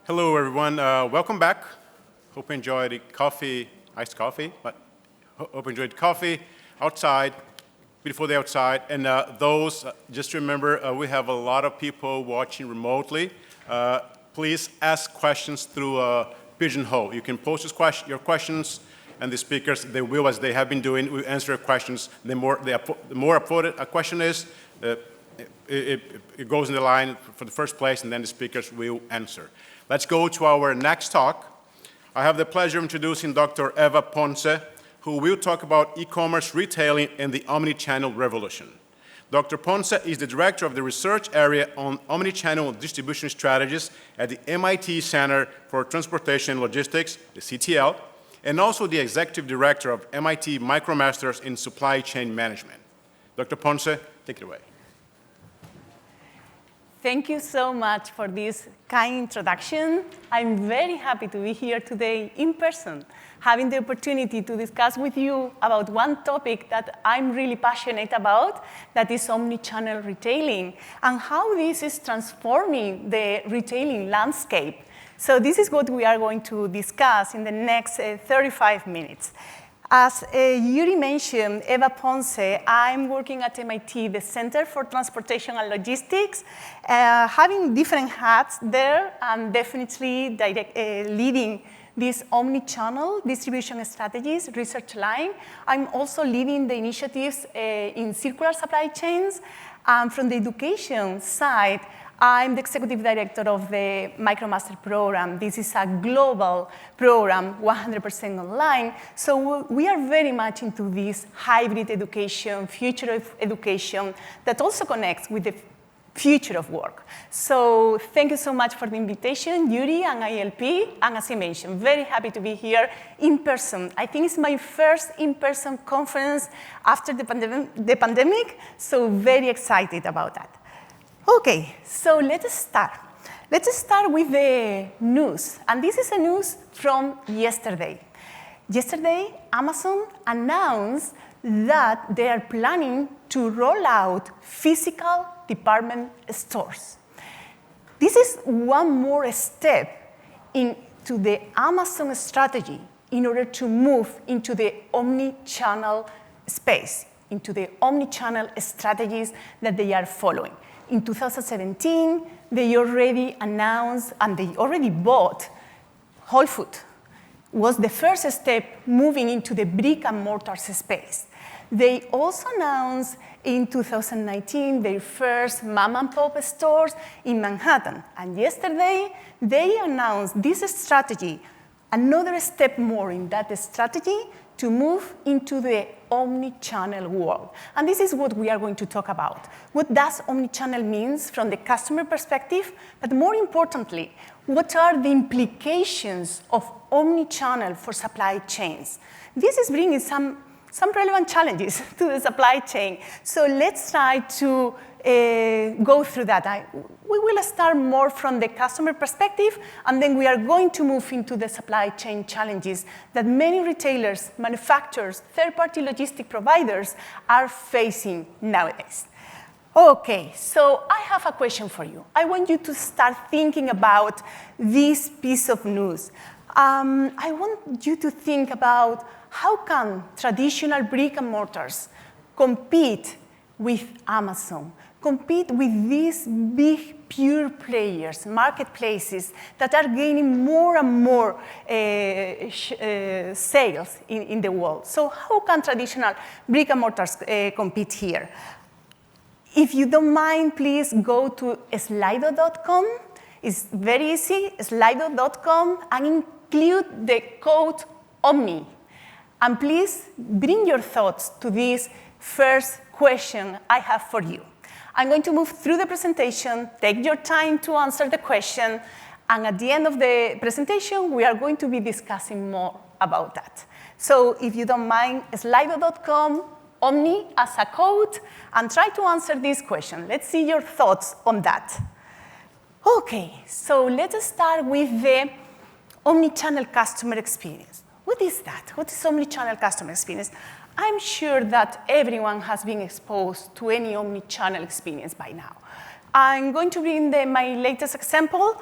Hello, everyone. Welcome back. Hope you enjoyed the coffee, iced coffee, but hope you enjoyed coffee outside, beautiful day outside. And just remember, we have a lot of people watching remotely. Please ask questions through Pigeonhole. You can post your questions, and the speakers, they will, as they have been doing, will answer your questions. The more upvoted a question is, it goes in the line for the first place, and then the speakers will answer. Let's go to our next talk. I have the pleasure of introducing Dr. Eva Ponce, who will talk about e-commerce retailing and the omnichannel revolution. Dr. Ponce is the director of the research area on omnichannel distribution strategies at the MIT Center for Transportation and Logistics, the CTL, and also the executive director of MIT MicroMasters in Supply Chain Management. Dr. Ponce, take it away. Thank you so much for this kind introduction. I'm very happy to be here today in person, having the opportunity to discuss with you about one topic that I'm really passionate about, that is omnichannel retailing, and how this is transforming the retailing landscape. So this is what we are going to discuss in the next 35 minutes. As Yuri mentioned, Eva Ponce, I'm working at MIT, the Center for Transportation and Logistics, having different hats there, and definitely leading this omni-channel distribution strategies research line. I'm also leading the initiatives in circular supply chains. From the education side, I'm the executive director of the MicroMasters program. This is a global program, 100% online. So we are very much into this hybrid education, future of education, that also connects with the future of work. So thank you so much for the invitation, Yuri and ILP. And as I mentioned, very happy to be here in person. I think it's my first in-person conference after the pandemic, so very excited about that. Okay, so let us start. Let us start with the news. And this is a news from yesterday. Yesterday, Amazon announced that they are planning to roll out physical department stores. This is one more step into the Amazon strategy in order to move into the omni-channel space, into the omni-channel strategies that they are following. In 2017, they already announced and they already bought Whole Foods. Was the first step moving into the brick and mortar space. They also announced in 2019 their first mom and pop stores in Manhattan. And yesterday, they announced this strategy, another step more in that strategy to move into the omni-channel world. And this is what we are going to talk about. What does omni-channel mean from the customer perspective? But more importantly, what are the implications of omni-channel for supply chains? This is bringing some relevant challenges to the supply chain. So let's try to go through that. We will start more from the customer perspective, and then we are going to move into the supply chain challenges that many retailers, manufacturers, third-party logistic providers are facing nowadays. Okay, so I have a question for you. I want you to start thinking about this piece of news. I want you to think about how can traditional brick and mortars compete with Amazon, compete with these big pure players, marketplaces that are gaining more and more sales in the world. So how can traditional brick and mortars compete here? If you don't mind, please go to slido.com. It's very easy, slido.com, and include the code OMNI. And please bring your thoughts to this first question I have for you. I'm going to move through the presentation, take your time to answer the question, and at the end of the presentation, we are going to be discussing more about that. So if you don't mind, slido.com, Omni as a code, and try to answer this question. Let's see your thoughts on that. Okay, so let us start with the omnichannel customer experience. What is that? What is omnichannel customer experience? I'm sure that everyone has been exposed to any omnichannel experience by now. I'm going to bring my latest example.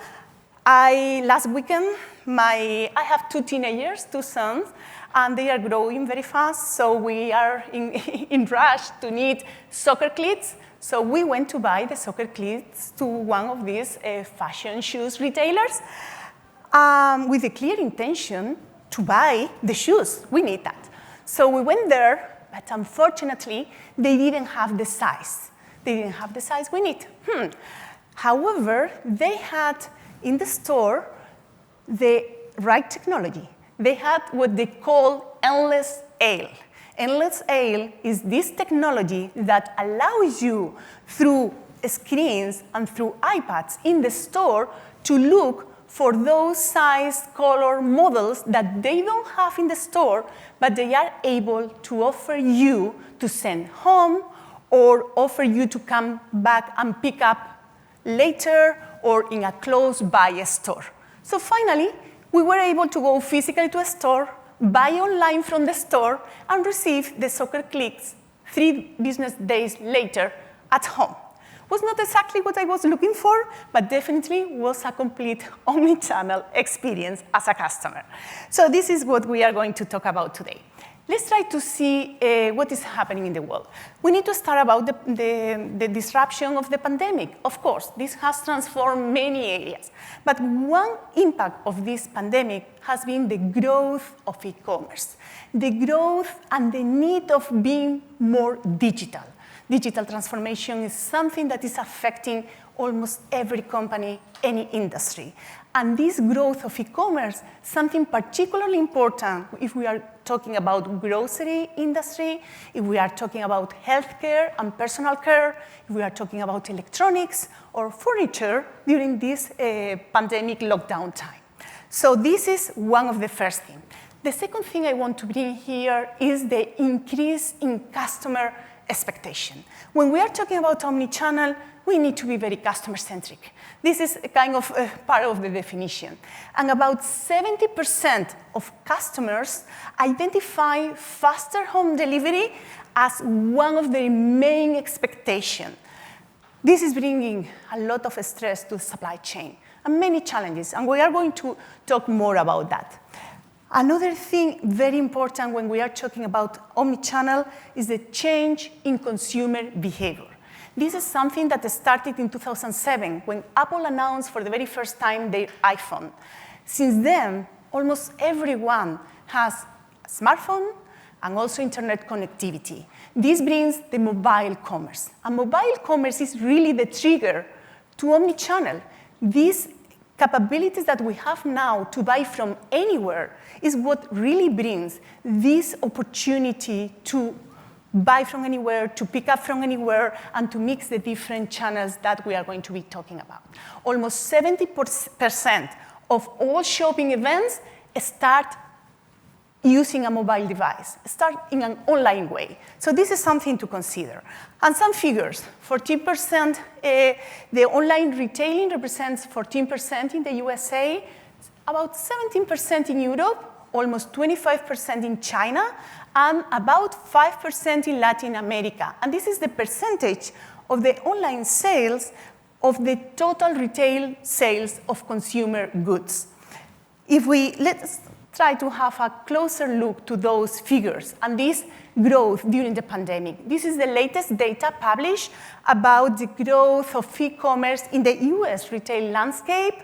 Last weekend, I have 2 teenagers, 2 sons, and they are growing very fast, so we are in rush to need soccer cleats. So we went to buy the soccer cleats to one of these fashion shoes retailers with the clear intention to buy the shoes. We need that. So we went there, but unfortunately, they didn't have the size. They didn't have the size we need. However, they had in the store the right technology. They had what they call endless aisle. Endless aisle is this technology that allows you through screens and through iPads in the store to look for those size, color, models that they don't have in the store, but they are able to offer you to send home or offer you to come back and pick up later or in a close by store. So finally, we were able to go physically to a store, buy online from the store, and receive the soccer cleats 3 business days later at home. Was not exactly what I was looking for, but definitely was a complete omnichannel experience as a customer. So this is what we are going to talk about today. Let's try to see what is happening in the world. We need to start about the disruption of the pandemic. Of course, this has transformed many areas. But one impact of this pandemic has been the growth of e-commerce, the growth and the need of being more digital. Digital transformation is something that is affecting almost every company, any industry. And this growth of e-commerce, something particularly important if we are talking about grocery industry, if we are talking about healthcare and personal care, if we are talking about electronics or furniture during this pandemic lockdown time. So this is one of the first things. The second thing I want to bring here is the increase in customer expectation. When we are talking about omnichannel, we need to be very customer-centric. This is a kind of part of the definition. And about 70% of customers identify faster home delivery as one of their main expectations. This is bringing a lot of stress to the supply chain and many challenges, and we are going to talk more about that. Another thing very important when we are talking about omnichannel is the change in consumer behavior. This is something that started in 2007 when Apple announced for the very first time their iPhone. Since then, almost everyone has a smartphone and also internet connectivity. This brings the mobile commerce. And mobile commerce is really the trigger to omnichannel. These capabilities that we have now to buy from anywhere is what really brings this opportunity to buy from anywhere, to pick up from anywhere, and to mix the different channels that we are going to be talking about. Almost 70% of all shopping events start using a mobile device, start in an online way. So this is something to consider. And some figures, 14%, the online retailing represents 14% in the USA, about 17% in Europe, almost 25% in China, and about 5% in Latin America. And this is the percentage of the online sales of the total retail sales of consumer goods. Let's try to have a closer look to those figures and this growth during the pandemic. This is the latest data published about the growth of e-commerce in the US retail landscape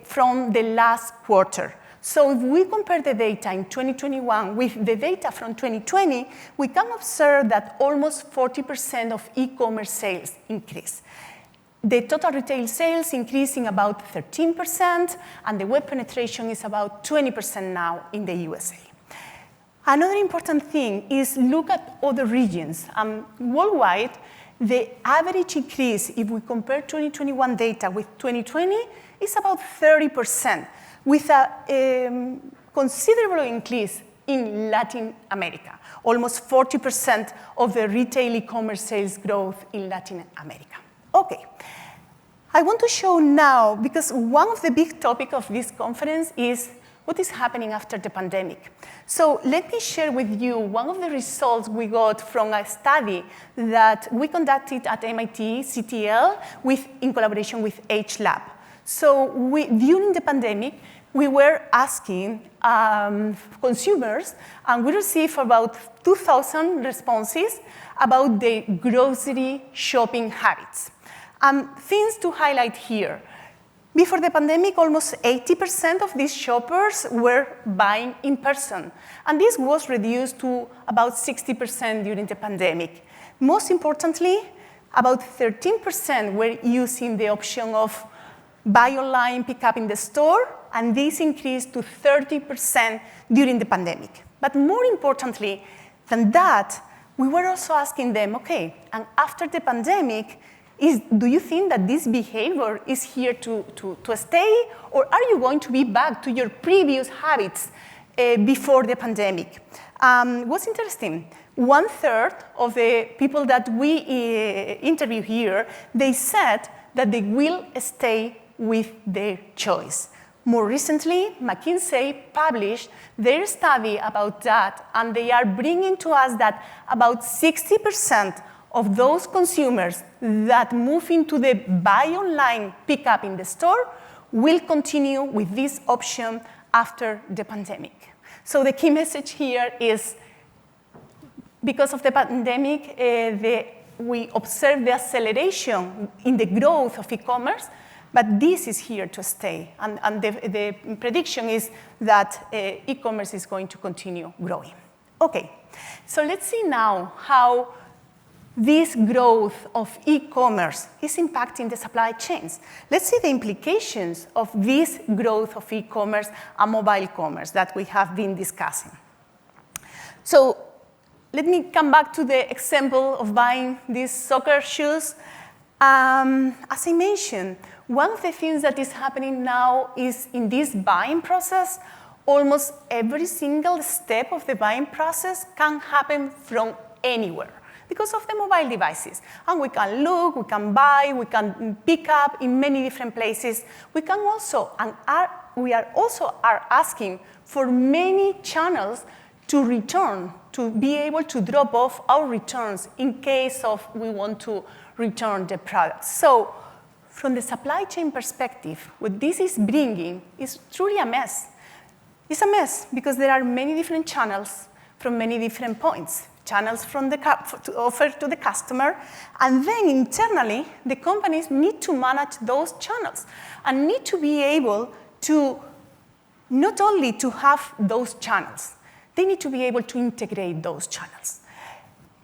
from the last quarter. So if we compare the data in 2021 with the data from 2020, we can observe that almost 40% of e-commerce sales increase. The total retail sales increasing about 13%, and the web penetration is about 20% now in the USA. Another important thing is look at other regions. Worldwide, the average increase, if we compare 2021 data with 2020, is about 30%. With a considerable increase in Latin America, almost 40% of the retail e-commerce sales growth in Latin America. Okay, I want to show now, because one of the big topics of this conference is what is happening after the pandemic. So let me share with you one of the results we got from a study that we conducted at MIT CTL in collaboration with H Lab. So during the pandemic, we were asking consumers, and we received about 2,000 responses about their grocery shopping habits. Things to highlight here. Before the pandemic, almost 80% of these shoppers were buying in person, and this was reduced to about 60% during the pandemic. Most importantly, about 13% were using the option of buy online, pick up in the store, and this increased to 30% during the pandemic. But more importantly than that, we were also asking them, okay, and after the pandemic, do you think that this behavior is here to stay, or are you going to be back to your previous habits before the pandemic? What's interesting, 1/3 of the people that we interview here, they said that they will stay with their choice. More recently, McKinsey published their study about that, and they are bringing to us that about 60% of those consumers that move into the buy online, pick up in the store will continue with this option after the pandemic. So the key message here is, because of the pandemic, we observed the acceleration in the growth of e-commerce, but this is here to stay. And the prediction is that e-commerce is going to continue growing. Okay, so let's see now how this growth of e-commerce is impacting the supply chains. Let's see the implications of this growth of e-commerce and mobile commerce that we have been discussing. So let me come back to the example of buying these soccer shoes. As I mentioned, one of the things that is happening now is in this buying process, almost every single step of the buying process can happen from anywhere because of the mobile devices. And we can look, we can buy, we can pick up in many different places. We can also, we are also asking for many channels to return, to be able to drop off our returns in case of we want to return the product. So from the supply chain perspective, what this is bringing is truly a mess. It's a mess because there are many different channels from many different points. Channels from to offer to the customer, and then internally, the companies need to manage those channels and need to be able to not only to have those channels, they need to be able to integrate those channels.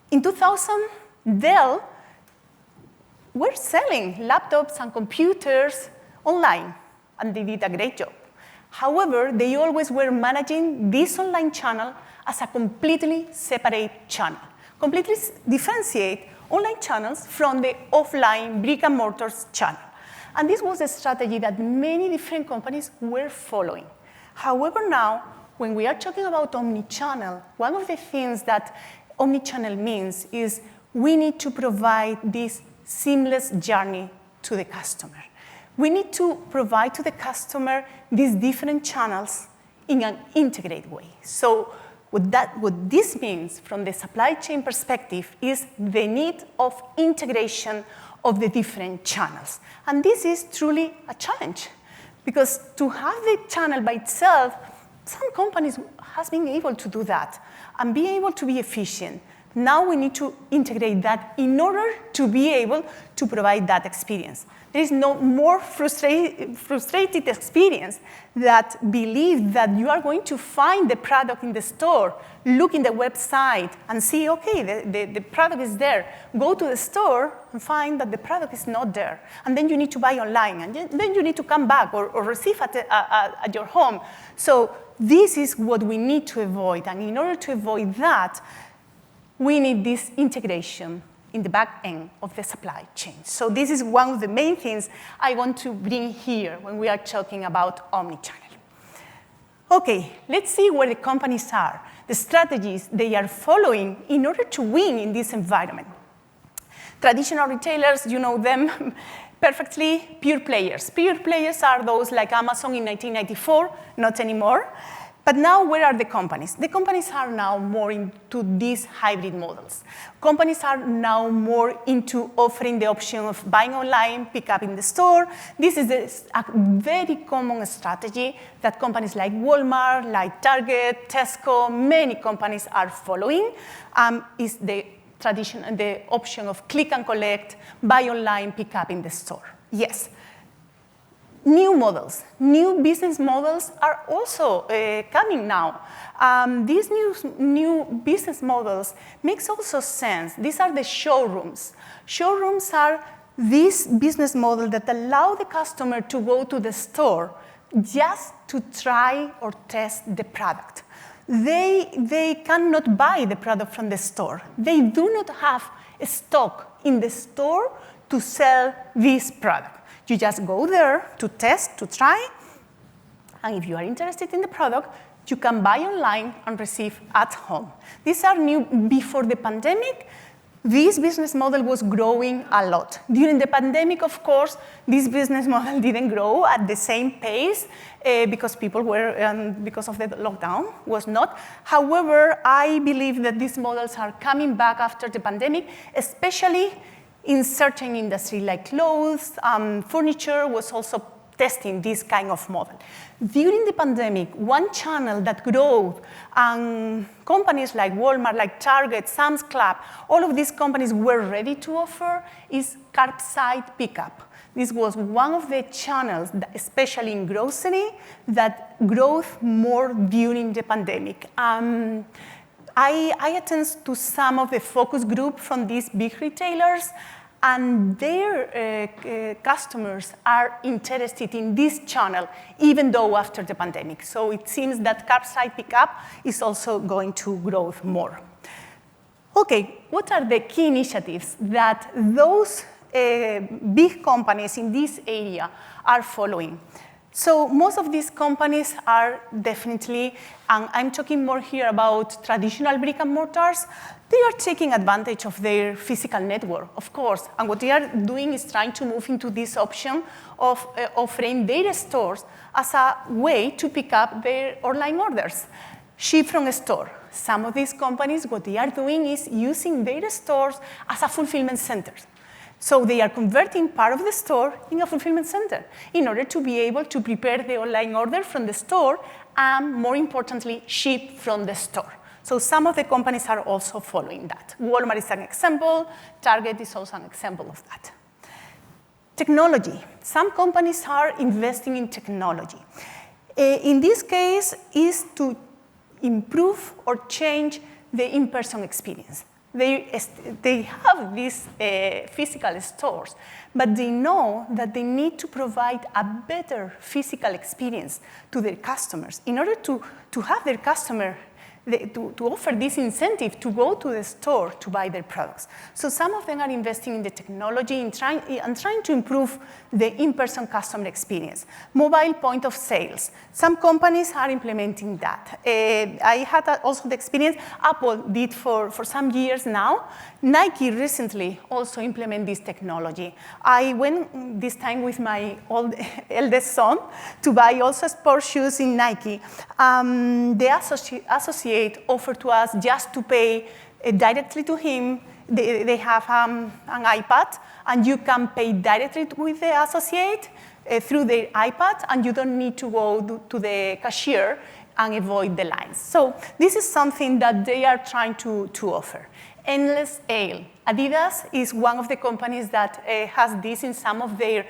In 2000, Dell were selling laptops and computers online, and they did a great job. However, they always were managing this online channel as a completely separate channel, completely differentiate online channels from the offline brick-and-mortar channel. And this was a strategy that many different companies were following. However, now, when we are talking about omnichannel, one of the things that omnichannel means is we need to provide this seamless journey to the customer. We need to provide to the customer these different channels in an integrated way. So what this means from the supply chain perspective is the need of integration of the different channels. And this is truly a challenge, because to have the channel by itself, some companies have been able to do that and be able to be efficient. Now we need to integrate that in order to be able to provide that experience. There is no more frustrated experience that believe that you are going to find the product in the store, look in the website, and see, okay, the product is there. Go to the store and find that the product is not there. And then you need to buy online, and then you need to come back or receive at your home. So this is what we need to avoid. And in order to avoid that, we need this integration in the back end of the supply chain. So this is one of the main things I want to bring here when we are talking about omnichannel. Okay, let's see where the companies are, the strategies they are following in order to win in this environment. Traditional retailers, you know them perfectly, pure players. Pure players are those like Amazon in 1994, not anymore. But now, where are the companies? The companies are now more into these hybrid models. Companies are now more into offering the option of buying online, pick up in the store. This is a very common strategy that companies like Walmart, like Target, Tesco, many companies are following, is the option of click and collect, buy online, pick up in the store. Yes. New models, new business models are also coming now. These new business models makes also sense. These are the showrooms. Showrooms are this business model that allow the customer to go to the store just to try or test the product. They cannot buy the product from the store. They do not have stock in the store to sell this product. You just go there to test, to try, and if you are interested in the product, you can buy online and receive at home. These are new. Before the pandemic, this business model was growing a lot. During the pandemic, of course, this business model didn't grow at the same pace because people were, because of the lockdown, was not. However, I believe that these models are coming back after the pandemic, especially in certain industries like clothes, furniture was also testing this kind of model. During the pandemic, one channel that grew, companies like Walmart, like Target, Sam's Club, all of these companies were ready to offer is curbside pickup. This was one of the channels, especially in grocery, that grew more during the pandemic. I attend to some of the focus group from these big retailers, and their customers are interested in this channel, even though after the pandemic. So it seems that curbside pickup is also going to grow more. Okay, what are the key initiatives that those big companies in this area are following? So most of these companies are definitely, and I'm talking more here about traditional brick and mortars, they are taking advantage of their physical network, of course, and what they are doing is trying to move into this option of offering their stores as a way to pick up their online orders, ship from a store. Some of these companies, what they are doing is using their stores as a fulfillment center. So they are converting part of the store in a fulfillment center in order to be able to prepare the online order from the store and, more importantly, ship from the store. So some of the companies are also following that. Walmart is an example. Target is also an example of that. Technology. Some companies are investing in technology. In this case, is to improve or change the in-person experience. They have these physical stores, but they know that they need to provide a better physical experience to their customers. In order to have their customer, to offer this incentive to go to the store to buy their products. So some of them are investing in the technology and trying to improve the in-person customer experience. Mobile point of sales. Some companies are implementing that. I had also the experience Apple did for some years now. Nike recently also implemented this technology. I went this time with my eldest son to buy also sports shoes in Nike. The associate offered to us just to pay directly to him. They have an iPad, and you can pay directly with the associate through their iPad, and you don't need to go to the cashier and avoid the lines. So this is something that they are trying to offer. Endless aisle. Adidas is one of the companies that has this in some of their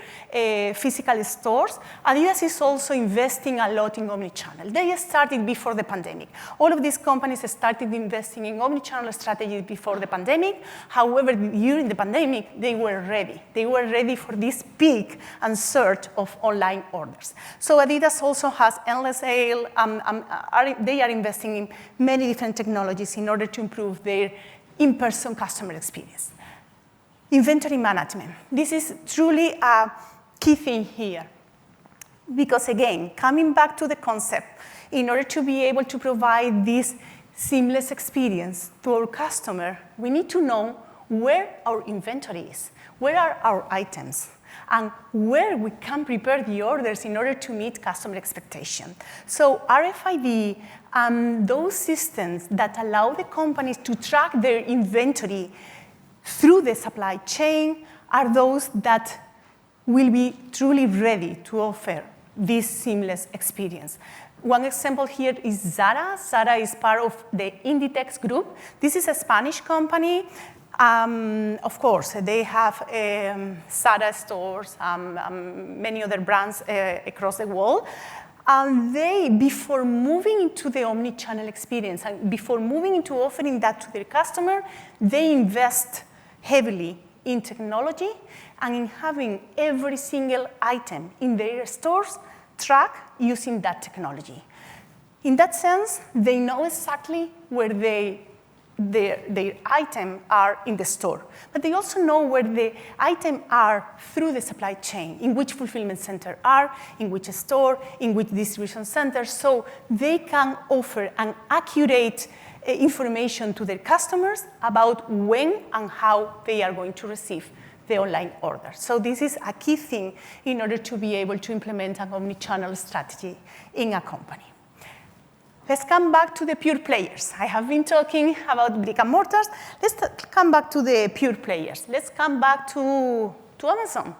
physical stores. Adidas is also investing a lot in Omnichannel. They started before the pandemic. All of these companies started investing in Omnichannel strategies before the pandemic. However, during the pandemic, they were ready. They were ready for this peak and surge of online orders. So Adidas also has endless aisle. They are investing in many different technologies in order to improve their in-person customer experience. Inventory management. This is truly a key thing here. Because again, coming back to the concept, in order to be able to provide this seamless experience to our customer, we need to know where our inventory is. Where are our items? and where we can prepare the orders in order to meet customer expectation. So RFID and those systems that allow the companies to track their inventory through the supply chain are those that will be truly ready to offer this seamless experience. One example here is Zara. Zara is part of the MITx group. This is a Spanish company. Of course, they have Zara stores, many other brands across the world. And they, before moving into the omnichannel experience and before moving into offering that to their customer, they invest heavily in technology and in having every single item in their stores tracked using that technology. In that sense, they know exactly where their items are in the store. But they also know where the items are through the supply chain, in which fulfillment center are, in which store, in which distribution center, so they can offer an accurate information to their customers about when and how they are going to receive the online order. So this is a key thing in order to be able to implement an omnichannel strategy in a company. Let's come back to the pure players. I have been talking about brick and mortars. Let's come back to the pure players. Let's come back to Amazon.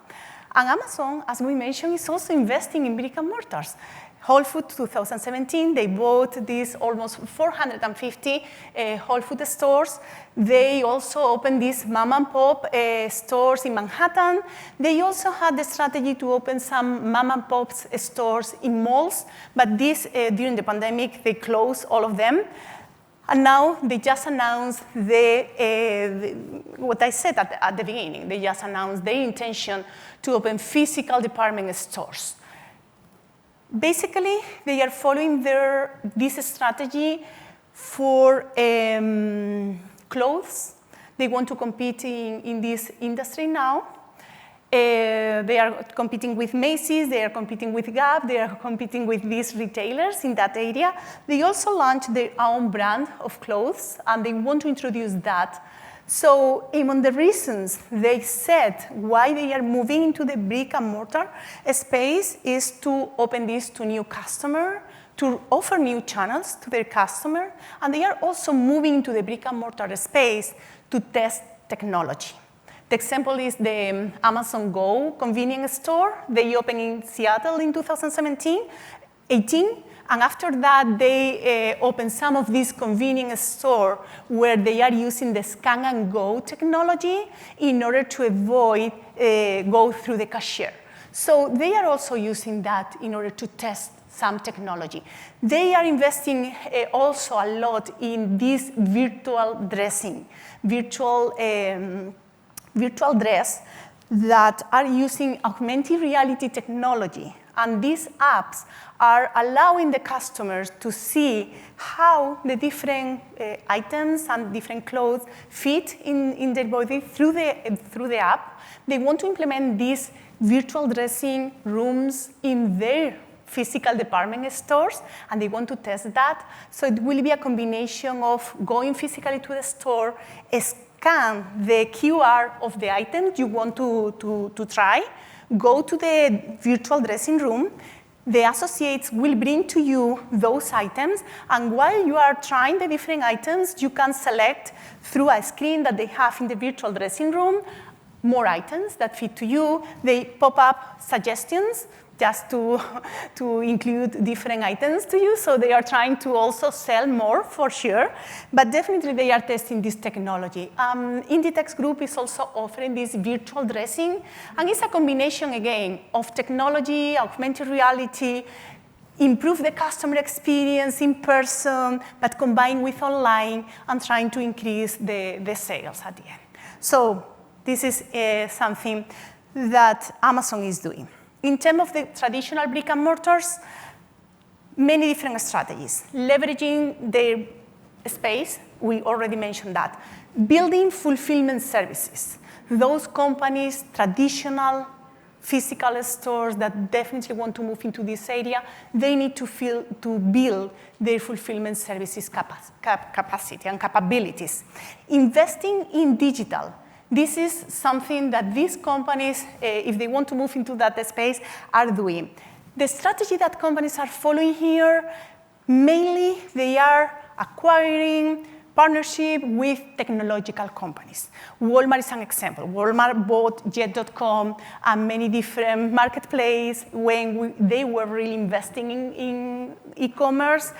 And Amazon, as we mentioned, is also investing in brick and mortars. Whole Foods 2017, they bought these almost 450 Whole Foods stores. They also opened these mom and pop stores in Manhattan. They also had the strategy to open some mom and pop stores in malls, but this, during the pandemic, they closed all of them. And now they just announced what I said at the beginning. They just announced their intention to open physical department stores. Basically, they are following this strategy for clothes. They want to compete in this industry now. They are competing with Macy's, they are competing with Gap, they are competing with these retailers in that area. They also launched their own brand of clothes, and they want to introduce that. So among the reasons they said why they are moving into the brick and mortar space is to open this to new customer, to offer new channels to their customer, and they are also moving into the brick and mortar space to test technology. The example is the Amazon Go convenience store. They opened in Seattle in 2018. And after that, they opened some of these convenience stores where they are using the scan and go technology in order to avoid go through the cashier. So they are also using that in order to test some technology. They are investing also a lot in this virtual dressing, virtual dress that are using augmented reality technology. And these apps are allowing the customers to see how the different items and different clothes fit in their body through the app. They want to implement these virtual dressing rooms in their physical department stores, and they want to test that. So it will be a combination of going physically to the store, scan the QR of the items you want to try, go to the virtual dressing room, the associates will bring to you those items, and while you are trying the different items, you can select through a screen that they have in the virtual dressing room more items that fit to you. They pop up suggestions just to include different items to you. So they are trying to also sell more for sure, but definitely they are testing this technology. MITx Group is also offering this virtual dressing, and it's a combination again of technology, augmented reality, improve the customer experience in person, but combined with online and trying to increase the sales at the end. So this is something that Amazon is doing. In terms of the traditional brick and mortars, many different strategies. Leveraging their space, we already mentioned that. Building fulfillment services. Those companies, traditional physical stores that definitely want to move into this area, they need to build their fulfillment services capacity and capabilities. Investing in digital. This is something that these companies, if they want to move into that space, are doing. The strategy that companies are following here, mainly they are acquiring partnership with technological companies. Walmart is an example. Walmart bought Jet.com and many different marketplaces when they were really investing in e-commerce.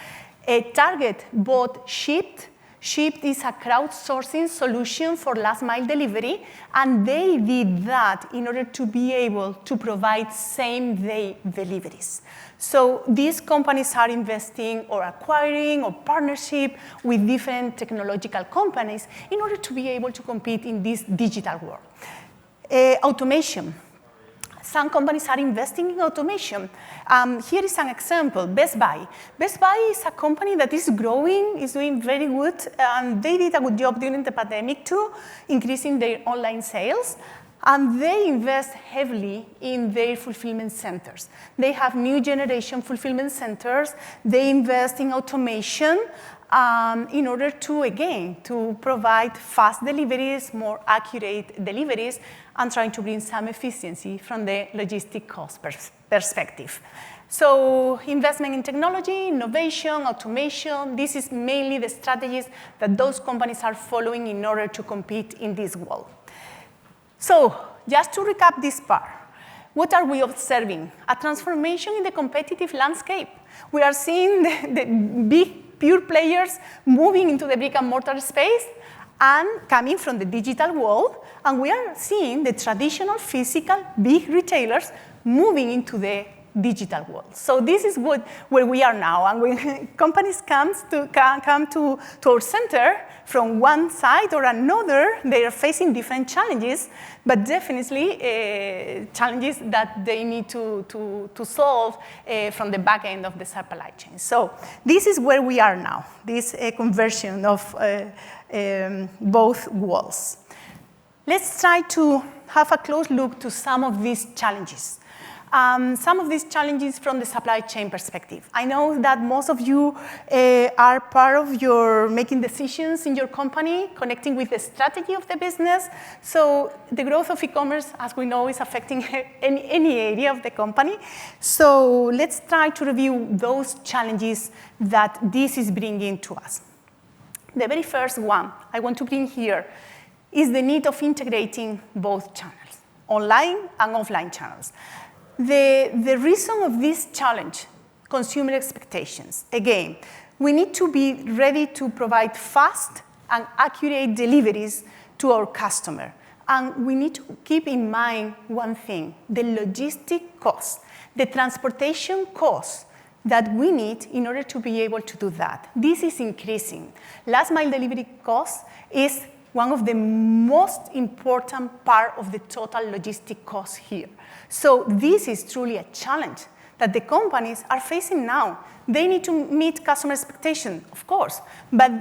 Target bought Shipt. Shipt is a crowdsourcing solution for last mile delivery, and they did that in order to be able to provide same-day deliveries. So these companies are investing or acquiring or partnership with different technological companies in order to be able to compete in this digital world. Automation. Some companies are investing in automation. Here is an example, Best Buy. Best Buy is a company that is growing, is doing very good, and they did a good job during the pandemic too, increasing their online sales. And they invest heavily in their fulfillment centers. They have new generation fulfillment centers. They invest in automation in order to, again, to provide fast deliveries, more accurate deliveries, and trying to bring some efficiency from the logistic cost perspective. So investment in technology, innovation, automation, this is mainly the strategies that those companies are following in order to compete in this world. So just to recap this part, what are we observing? A transformation in the competitive landscape. We are seeing the big pure players moving into the brick and mortar space and coming from the digital world, and we are seeing the traditional physical big retailers moving into the digital world. So this is where we are now, and when companies come to our center from one side or another, they are facing different challenges, but definitely challenges that they need to solve from the back end of the supply chain. So this is where we are now, this conversion of both worlds. Let's try to have a close look to some of these challenges. Some of these challenges from the supply chain perspective. I know that most of you are part of your making decisions in your company, connecting with the strategy of the business. So the growth of e-commerce, as we know, is affecting any area of the company. So let's try to review those challenges that this is bringing to us. The very first one I want to bring here is the need of integrating both channels, online and offline channels. The reason of this challenge, consumer expectations. Again, we need to be ready to provide fast and accurate deliveries to our customer. And we need to keep in mind one thing, the logistic cost, the transportation cost that we need in order to be able to do that. This is increasing. Last mile delivery cost is one of the most important part of the total logistic cost here. So this is truly a challenge that the companies are facing now. They need to meet customer expectation, of course, but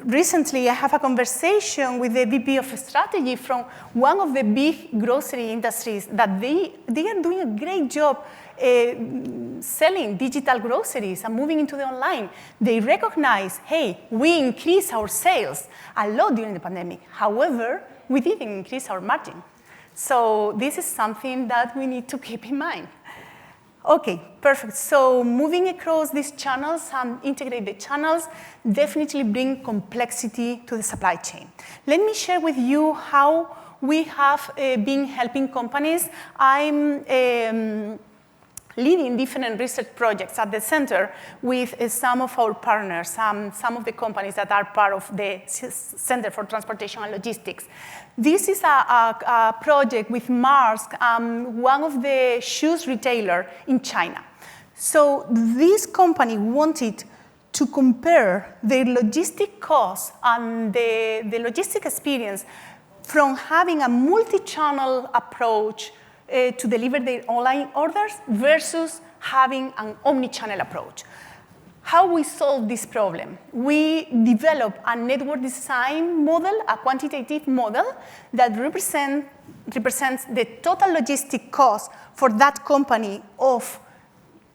recently I have a conversation with the VP of strategy from one of the big grocery industries that they are doing a great job selling digital groceries and moving into the online. They recognize, hey, we increased our sales a lot during the pandemic. However, we didn't increase our margin. So this is something that we need to keep in mind. Okay, perfect. So moving across these channels and integrate the channels definitely bring complexity to the supply chain. Let me share with you how we have been helping companies. I'm leading different research projects at the center with some of our partners, some of the companies that are part of the Center for Transportation and Logistics. This is a project with Maersk, one of the shoes retailer in China. So this company wanted to compare their logistic costs and the logistic experience from having a multi-channel approach to deliver their online orders versus having an omnichannel approach. How we solve this problem? We develop a network design model, a quantitative model that represents the total logistic cost for that company of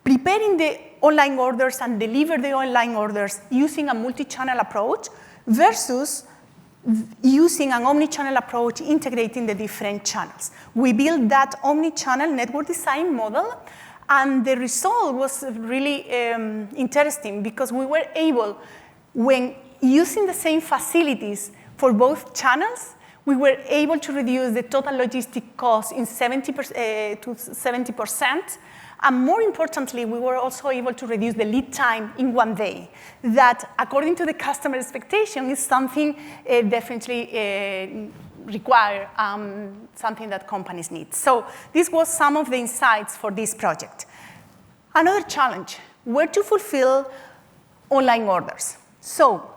preparing the online orders and deliver the online orders using a multi-channel approach versus using an omnichannel approach, integrating the different channels. We built that omnichannel network design model, and the result was really interesting because we were able, when using the same facilities for both channels, we were able to reduce the total logistic cost in 70% to 70%. And more importantly, we were also able to reduce the lead time in 1 day. That, according to the customer expectation, is something definitely require, something that companies need. So this was some of the insights for this project. Another challenge, where to fulfill online orders. So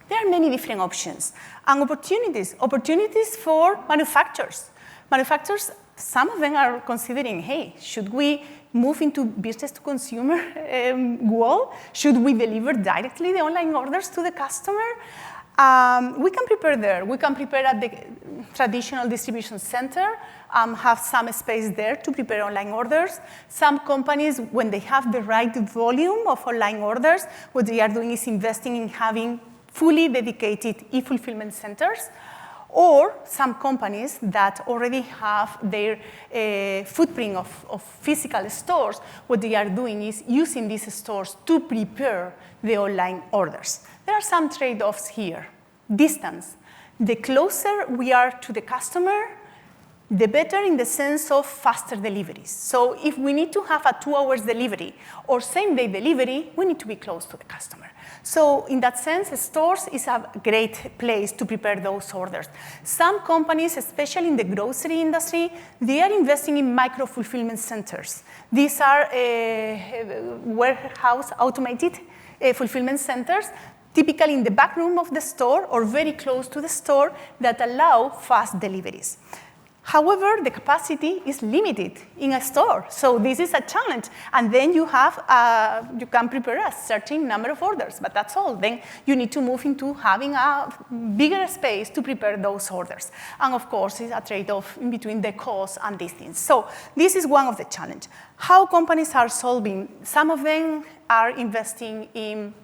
there are many different options and opportunities for manufacturers. Manufacturers, some of them are considering, hey, should we move into business-to-consumer world? Should we deliver directly the online orders to the customer? We can prepare there. We can prepare at the traditional distribution center, have some space there to prepare online orders. Some companies, when they have the right volume of online orders, what they are doing is investing in having fully dedicated e-fulfillment centers. Or some companies that already have their footprint of physical stores, what they are doing is using these stores to prepare the online orders. There are some trade-offs here. Distance. The closer we are to the customer, the better in the sense of faster deliveries. So if we need to have a 2-hour delivery or same-day delivery, we need to be close to the customer. So in that sense, stores is a great place to prepare those orders. Some companies, especially in the grocery industry, they are investing in micro-fulfillment centers. These are warehouse automated fulfillment centers, typically in the back room of the store or very close to the store, that allow fast deliveries. However, the capacity is limited in a store, so this is a challenge. And then you can prepare a certain number of orders, but that's all. Then you need to move into having a bigger space to prepare those orders. And of course, it's a trade-off in between the cost and these things. So this is one of the challenges. How companies are solving? Some of them are investing in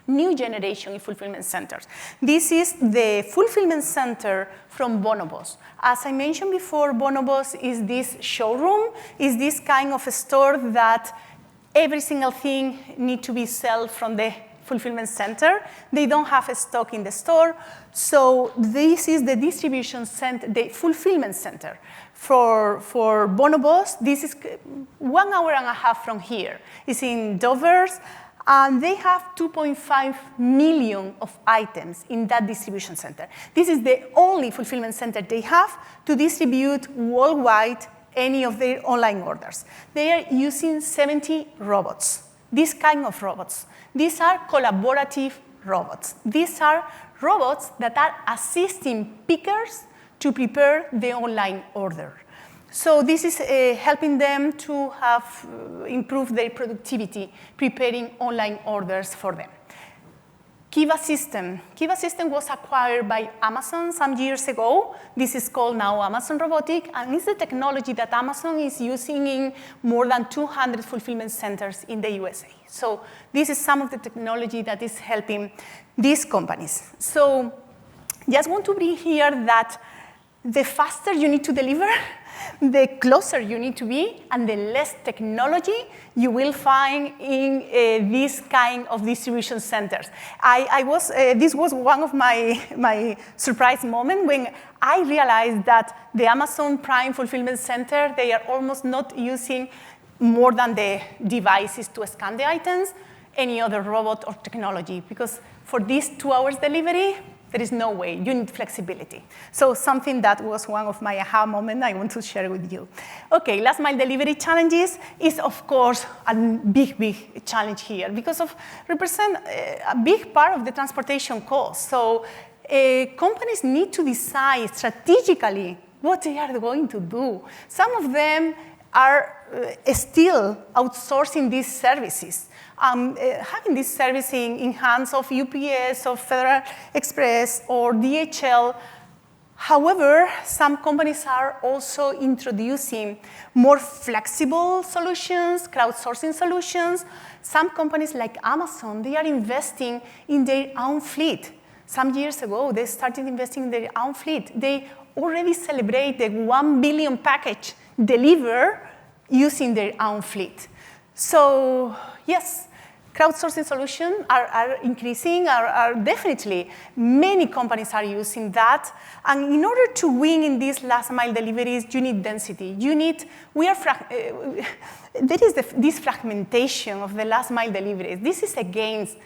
new generation fulfillment centers. This is the fulfillment center from Bonobos. As I mentioned before, Bonobos is this showroom, is this kind of a store that every single thing needs to be sold from the fulfillment center. They don't have a stock in the store. So this is the distribution center, the fulfillment center. For Bonobos, this is 1.5 hours from here. It's in Dover's. And they have 2.5 million of items in that distribution center. This is the only fulfillment center they have to distribute worldwide any of their online orders. They are using 70 robots, this kind of robots. These are collaborative robots. These are robots that are assisting pickers to prepare the online order. So this is helping them to have improved their productivity, preparing online orders for them. Kiva System. Kiva System was acquired by Amazon some years ago. This is called now Amazon Robotic, and it's the technology that Amazon is using in more than 200 fulfillment centers in the USA. So this is some of the technology that is helping these companies. So just want to bring here that the faster you need to deliver, the closer you need to be, and the less technology you will find in this kind of distribution centers. This was one of my surprise moments when I realized that the Amazon Prime Fulfillment Center, they are almost not using more than the devices to scan the items, any other robot or technology, because for this 2 hours delivery, there is no way. You need flexibility. So something that was one of my aha moments I want to share with you. OK, last mile delivery challenges is, of course, a big challenge here because represent a big part of the transportation cost. So companies need to decide strategically what they are going to do. Some of them are still outsourcing these services. Having this service in hands of UPS or Federal Express or DHL. However, some companies are also introducing more flexible solutions, crowdsourcing solutions. Some companies like Amazon, they are investing in their own fleet. some years ago, they started investing in their own fleet. They already celebrate the 1 billion package delivered using their own fleet. So yes, crowdsourcing solutions are increasing, are definitely, many companies are using that. And in order to win in these last mile deliveries, you need density. There is this fragmentation of the last mile deliveries. This is against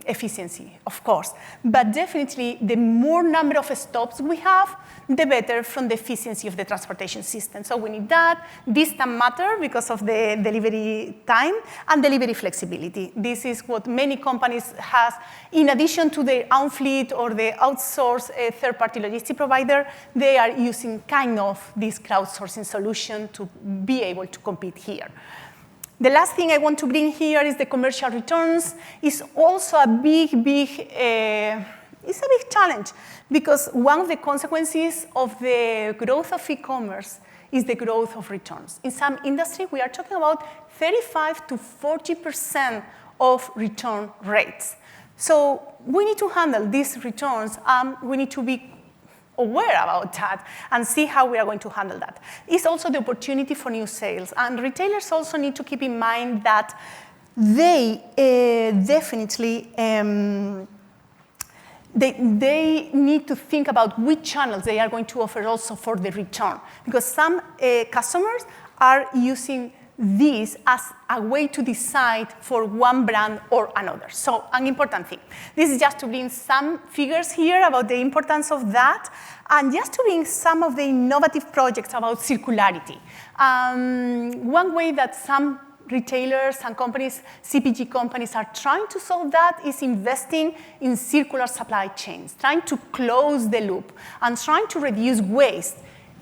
efficiency, of course. But definitely, the more number of stops we have, the better from the efficiency of the transportation system. So we need that. Distance matter because of the delivery time and delivery flexibility. This is what many companies have. In addition to their own fleet or the outsourced third-party logistic provider, they are using kind of this crowdsourcing solution to be able to compete here. The last thing I want to bring here is the commercial returns. It's also a big challenge because one of the consequences of the growth of e-commerce is the growth of returns. In some industry, we are talking about 35 to 40% of return rates. So we need to handle these returns. We need to be aware about that and see how we are going to handle that. It's also the opportunity for new sales. And retailers also need to keep in mind that they definitely they need to think about which channels they are going to offer also for the return. Because some customers are using this as a way to decide for one brand or another. So an important thing. This is just to bring some figures here about the importance of that, and just to bring some of the innovative projects about circularity. One way that some retailers and companies, CPG companies, are trying to solve that is investing in circular supply chains, trying to close the loop, and trying to reduce waste,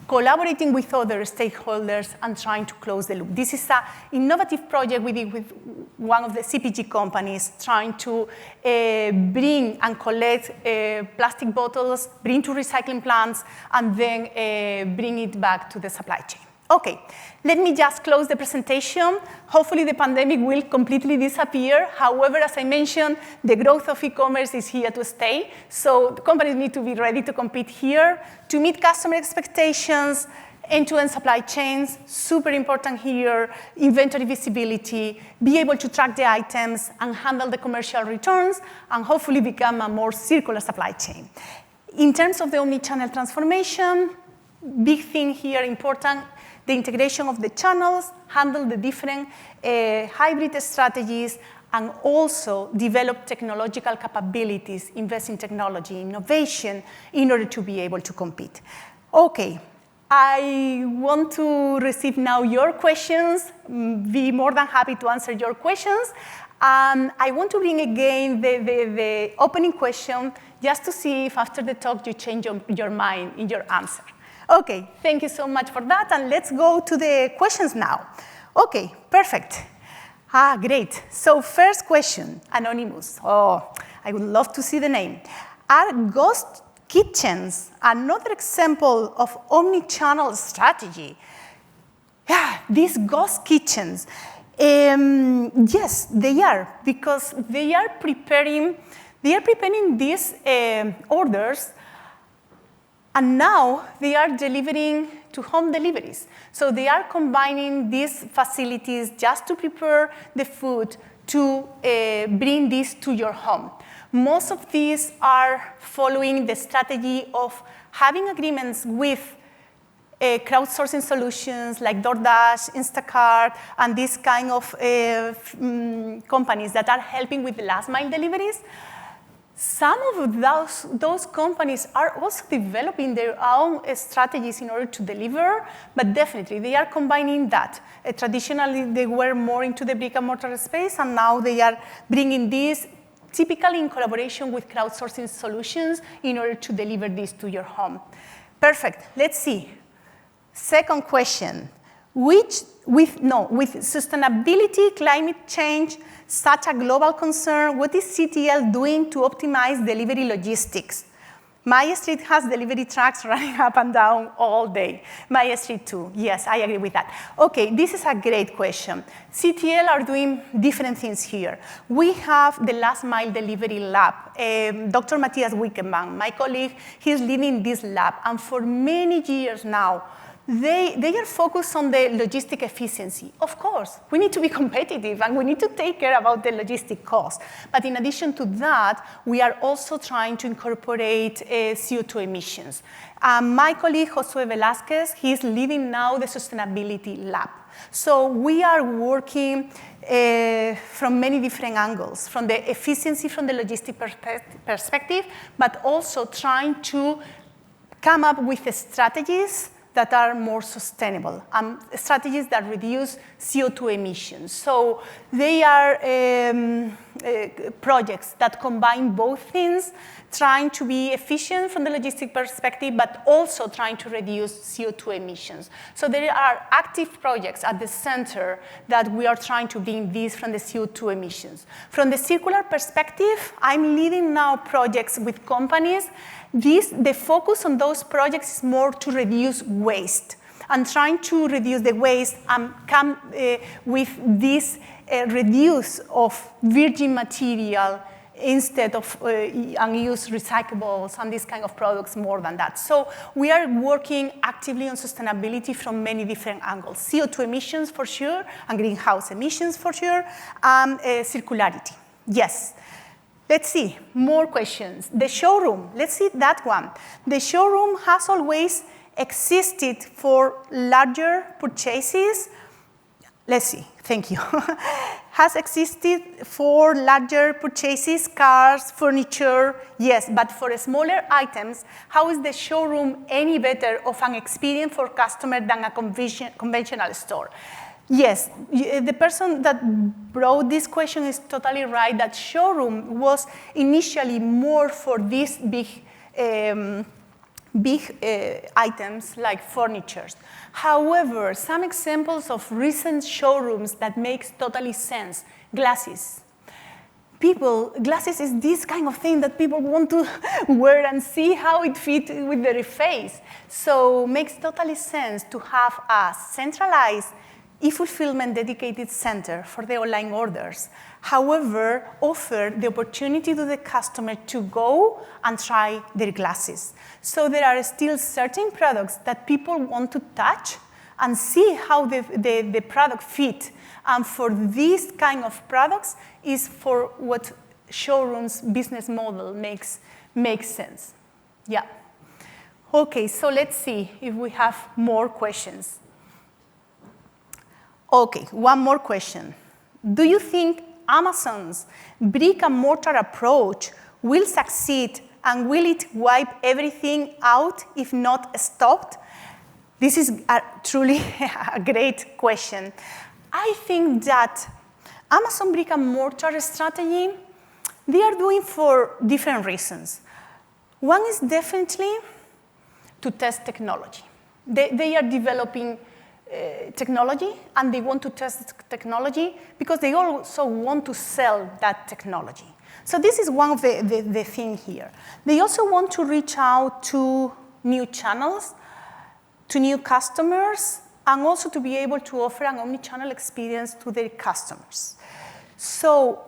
collaborating with other stakeholders and trying to close the loop. This is an innovative project we did with one of the CPG companies, trying to bring and collect plastic bottles, bring to recycling plants, and then bring it back to the supply chain. Okay, let me just close the presentation. Hopefully the pandemic will completely disappear. However, as I mentioned, the growth of e-commerce is here to stay. So the companies need to be ready to compete here, to meet customer expectations, end-to-end supply chains, super important here, inventory visibility, be able to track the items and handle the commercial returns, and hopefully become a more circular supply chain. In terms of the omnichannel transformation, big thing here, important, the integration of the channels, handle the different hybrid strategies, and also develop technological capabilities, invest in technology, innovation, in order to be able to compete. Okay, I want to receive now your questions, be more than happy to answer your questions. I want to bring again the opening question, just to see if after the talk you change your mind in your answer. Okay, thank you so much for that, and let's go to the questions now. Okay, perfect. Great. So first question, anonymous. Oh, I would love to see the name. Are ghost kitchens another example of omni-channel strategy? Yeah, these ghost kitchens. Yes, they are, because they are preparing these orders, and now they are delivering to home deliveries. So they are combining these facilities just to prepare the food to bring this to your home. Most of these are following the strategy of having agreements with crowdsourcing solutions like DoorDash, Instacart, and these kind of companies that are helping with the last mile deliveries. Some of those companies are also developing their own strategies in order to deliver, but definitely they are combining that. Traditionally, they were more into the brick and mortar space, and now they are bringing this typically in collaboration with crowdsourcing solutions in order to deliver this to your home. Perfect. Let's see. Second question. With sustainability, climate change, such a global concern, what is CTL doing to optimize delivery logistics? My street has delivery trucks running up and down all day. My street too. Yes, I agree with that. Okay, this is a great question. CTL are doing different things here. We have the last mile delivery lab. Dr. Matthias Wickenbank, my colleague, he's leading this lab. And for many years now, they are focused on the logistic efficiency. Of course, we need to be competitive and we need to take care about the logistic cost. But in addition to that, we are also trying to incorporate CO2 emissions. My colleague, Josue Velázquez, he's leading now the sustainability lab. So we are working from many different angles, from the efficiency from the logistic perspective, but also trying to come up with strategies that are more sustainable, strategies that reduce CO2 emissions. So they are projects that combine both things, trying to be efficient from the logistic perspective, but also trying to reduce CO2 emissions. So there are active projects at the center that we are trying to bring these from the CO2 emissions. From the circular perspective, I'm leading now projects with companies. The focus on those projects is more to reduce waste and trying to reduce the waste and come with this reduce of virgin material instead of and use recyclables and these kind of products more than that. So we are working actively on sustainability from many different angles. CO2 emissions for sure, and greenhouse emissions for sure, and circularity. Yes. Let's see, more questions. The showroom, let's see that one. The showroom has always existed for larger purchases. Let's see, thank you. Has existed for larger purchases, cars, furniture, yes, but for smaller items, how is the showroom any better of an experience for customer than a conventional store? Yes, the person that brought this question is totally right, that showroom was initially more for these big items like furniture. However, some examples of recent showrooms that makes totally sense, glasses. Glasses is this kind of thing that people want to wear and see how it fits with their face. So it makes totally sense to have a centralized e-fulfillment dedicated center for the online orders. However, offer the opportunity to the customer to go and try their glasses. So there are still certain products that people want to touch and see how the product fit. And for these kind of products is for what showrooms business model makes sense. Yeah. Okay, so let's see if we have more questions. Okay, one more question. Do you think Amazon's brick-and-mortar approach will succeed and will it wipe everything out if not stopped? This is truly a great question. I think that Amazon brick-and-mortar strategy, they are doing for different reasons. One is definitely to test technology. They are developing technology, and they want to test technology because they also want to sell that technology. So this is one of the thing here. They also want to reach out to new channels, to new customers, and also to be able to offer an omnichannel experience to their customers. So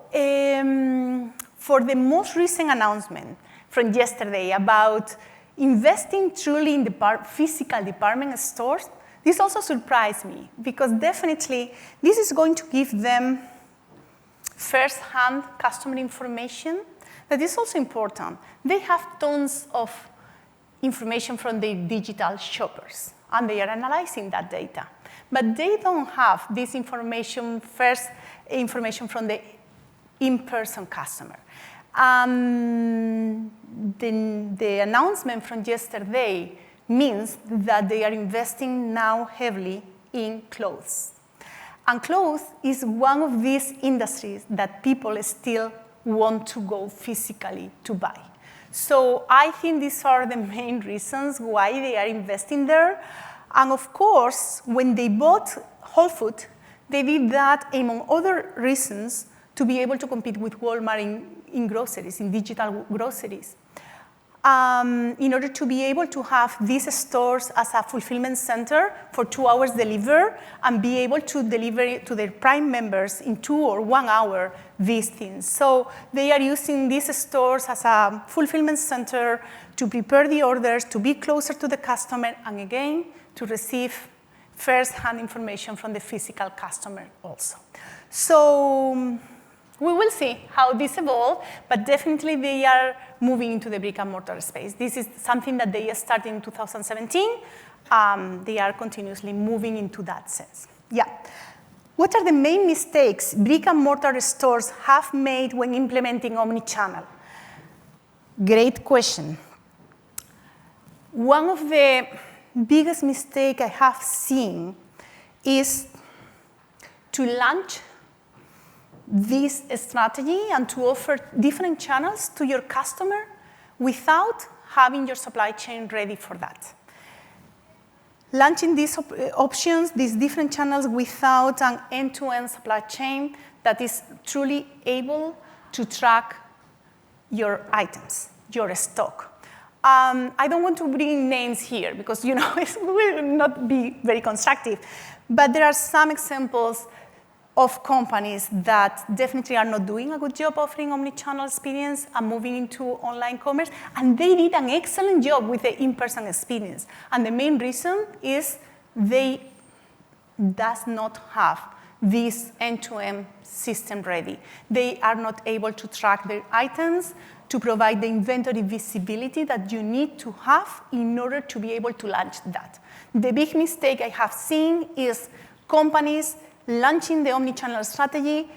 for the most recent announcement from yesterday about investing truly in the physical department stores, this also surprised me, because definitely this is going to give them first-hand customer information. That is also important. They have tons of information from the digital shoppers, and they are analyzing that data. But they don't have this information, first information from the in-person customer. The announcement from yesterday means that they are investing now heavily in clothes. And clothes is one of these industries that people still want to go physically to buy. So I think these are the main reasons why they are investing there. And of course, when they bought Whole Foods, they did that among other reasons to be able to compete with Walmart in groceries, in digital groceries. in order to be able to have these stores as a fulfillment center for 2 hours deliver and be able to deliver it to their Prime members in 2 or 1 hour these things. So they are using these stores as a fulfillment center to prepare the orders, to be closer to the customer, and again, to receive first-hand information from the physical customer also. So we will see how this evolves, but definitely they are moving into the brick-and-mortar space. This is something that they started in 2017. They are continuously moving into that sense. Yeah. What are the main mistakes brick-and-mortar stores have made when implementing omnichannel? Great question. One of the biggest mistakes I have seen is to launch this strategy and to offer different channels to your customer without having your supply chain ready for that. Launching these options, these different channels without an end-to-end supply chain that is truly able to track your items, your stock. I don't want to bring names here because it will not be very constructive, but there are some examples of companies that definitely are not doing a good job offering omnichannel experience and moving into online commerce, and they did an excellent job with the in-person experience. And the main reason is they does not have this end-to-end system ready. They are not able to track their items, to provide the inventory visibility that you need to have in order to be able to launch that. The big mistake I have seen is companies launching the omnichannel strategy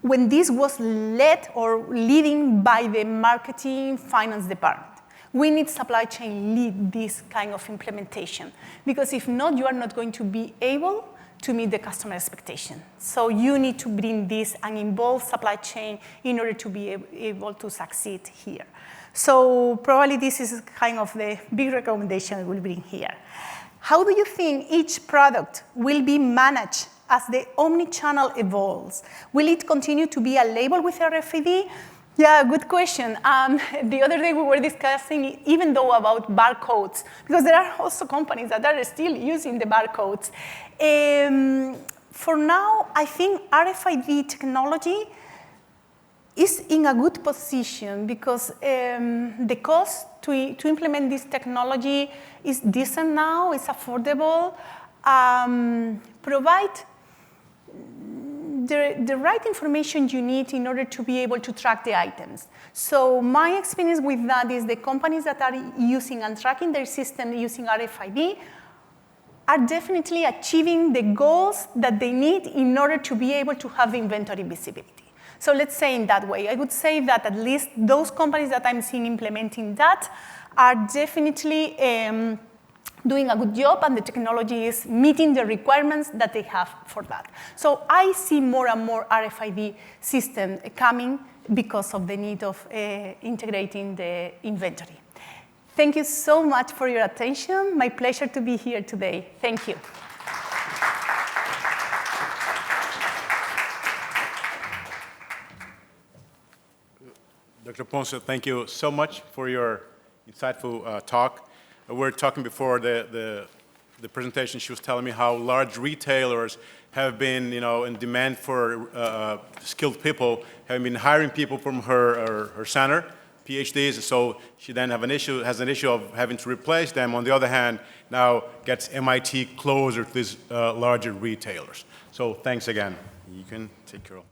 when this was led or leading by the marketing finance department. We need supply chain lead this kind of implementation, because if not, you are not going to be able to meet the customer expectation. So you need to bring this and involve supply chain in order to be able to succeed here. So probably this is kind of the big recommendation we'll bring here. How do you think each product will be managed as the omnichannel evolves? Will it continue to be a label with RFID? Yeah, good question. The other day we were discussing even though about barcodes, because there are also companies that are still using the barcodes. For now, I think RFID technology is in a good position because the cost to implement this technology is decent now, it's affordable, provide the right information you need in order to be able to track the items. So my experience with that is the companies that are using and tracking their system using RFID are definitely achieving the goals that they need in order to be able to have the inventory visibility. So let's say in that way, I would say that at least those companies that I'm seeing implementing that are definitely doing a good job, and the technology is meeting the requirements that they have for that. So I see more and more RFID system coming because of the need of integrating the inventory. Thank you so much for your attention. My pleasure to be here today. Thank you. Dr. Ponce, thank you so much for your insightful talk. We're talking before the presentation. She was telling me how large retailers have been, in demand for skilled people, have been hiring people from her center, PhDs. So she then has an issue of having to replace them. On the other hand, now gets MIT closer to these larger retailers. So thanks again. You can take your role.